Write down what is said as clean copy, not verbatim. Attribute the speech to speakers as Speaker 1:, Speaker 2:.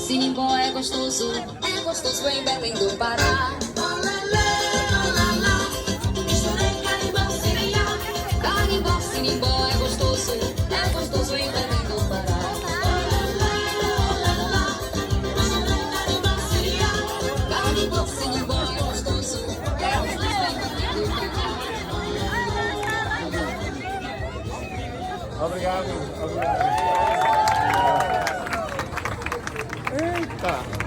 Speaker 1: Sinimbó é gostoso em Belém do Pará. Carimbó, Sinimbó é gostoso em Belém do Pará. Carimbó, Sinimbó é gostoso em Belém do Pará.
Speaker 2: Obrigado. Eita!